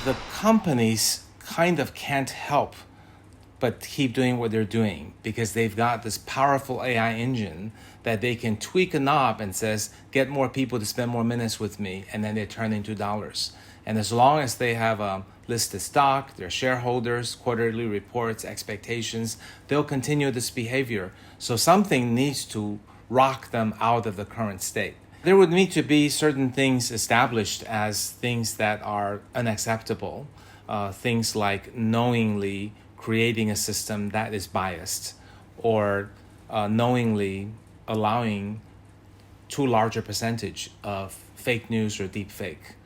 The companies kind of can't help but keep doing what they're doing because they've got this powerful AI engine that they can tweak a knob and says, get more people to spend more minutes with me, and then they turn into dollars. And as long as they have a listed stock, their shareholders, quarterly reports, expectations, they'll continue this behavior. So something needs to rock them out of the current state. There would need to be certain things established as things that are unacceptable, things like knowingly creating a system that is biased, or knowingly allowing too large a percentage of fake news or deep fake.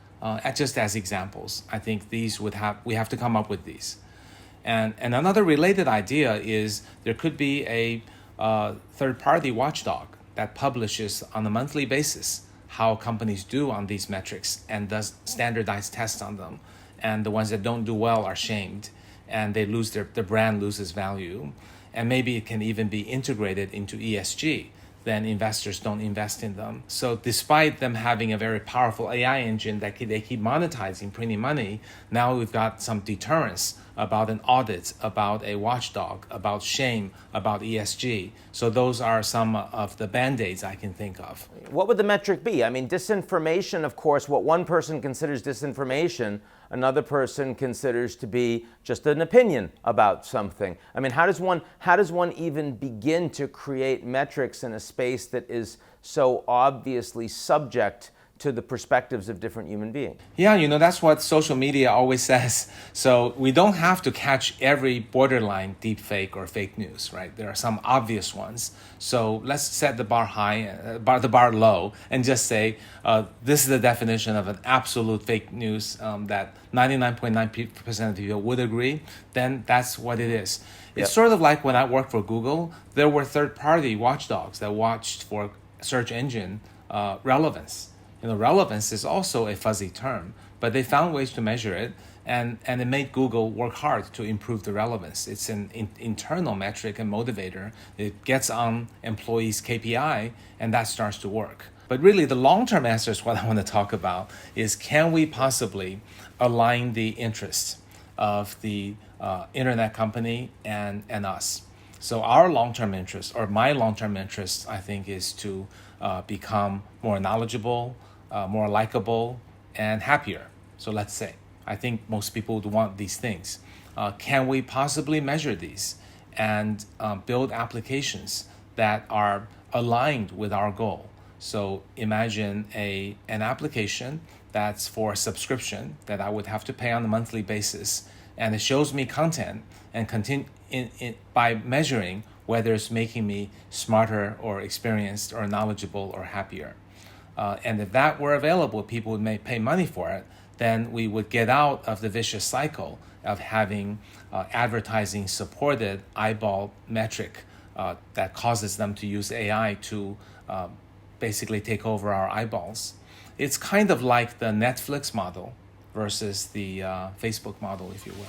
Just as examples, I think we have to come up with these. And another related idea is there could be a third-party watchdog that publishes on a monthly basis how companies do on these metrics and does standardized tests on them. And the ones that don't do well are shamed, and they lose their brand loses value. And maybe it can even be integrated into ESG. Then investors don't invest in them. So despite them having a very powerful AI engine that they keep monetizing, printing money, now we've got some deterrence about an audit, about a watchdog, about shame, about ESG. So those are some of the band-aids I can think of. What would the metric be? I mean, disinformation, of course, what one person considers disinformation, another person considers to be just an opinion about something. I mean, how does one even begin to create metrics in a space that is so obviously subject to the perspectives of different human beings? Yeah, that's what social media always says. So we don't have to catch every borderline deep fake or fake news, right? There are some obvious ones. So let's set the bar high, the bar low, and just say this is the definition of an absolute fake news that 99.9% of people would agree. Then that's what it is. It's sort of like when I worked for Google, there were third-party watchdogs that watched for search engine relevance. Relevance is also a fuzzy term, but they found ways to measure it, and it made Google work hard to improve the relevance. It's an internal metric and motivator. It gets on employees' KPI, and that starts to work. But really, the long-term answer is what I want to talk about is, can we possibly align the interests of the internet company and us? So our long-term interest, or my long-term interest, I think, is to become more knowledgeable, more likable, and happier. So let's say, I think most people would want these things. Can we possibly measure these and build applications that are aligned with our goal? So imagine an application that's for subscription that I would have to pay on a monthly basis, and it shows me content and by measuring whether it's making me smarter or experienced or knowledgeable or happier. And if that were available, people would pay money for it, then we would get out of the vicious cycle of having advertising supported eyeball metric that causes them to use AI to basically take over our eyeballs. It's kind of like the Netflix model versus the Facebook model, if you will.